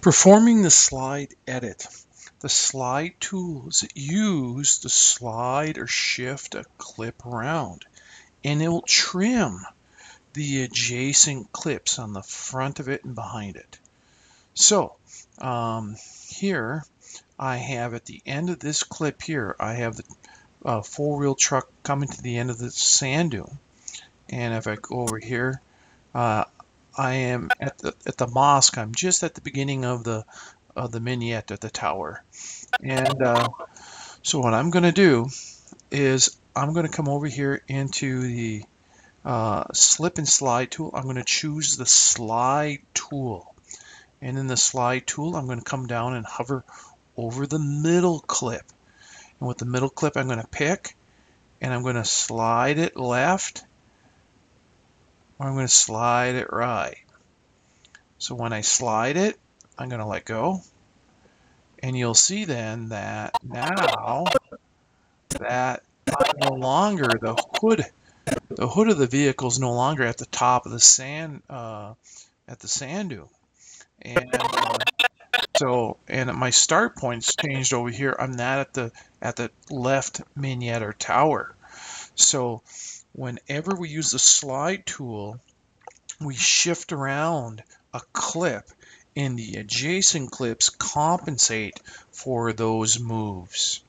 Performing the slide edit. The slide tools use the slide or shift a clip around, and it will trim the adjacent clips on the front of it and behind it. So here I have at the end of this clip here, I have the four-wheel truck coming to the end of the sand dune. And if I go over here, I am at the mosque. I'm just at the beginning of the vignette at the tower. And so what I'm going to do is I'm going to come over here into the slip and slide tool. I'm going to choose the slide tool. And in the slide tool, I'm going to come down and hover over the middle clip. And with the middle clip, I'm going to pick and I'm going to slide it left, or I'm going to slide it right. So when I slide it, I'm going to let go. And you'll see then that now that no longer the hood of the vehicle is no longer at the top of the sand dune. And and my start point's changed over here. I'm not at the left vignette or tower. So whenever we use the slide tool, we shift around a clip and the adjacent clips compensate for those moves.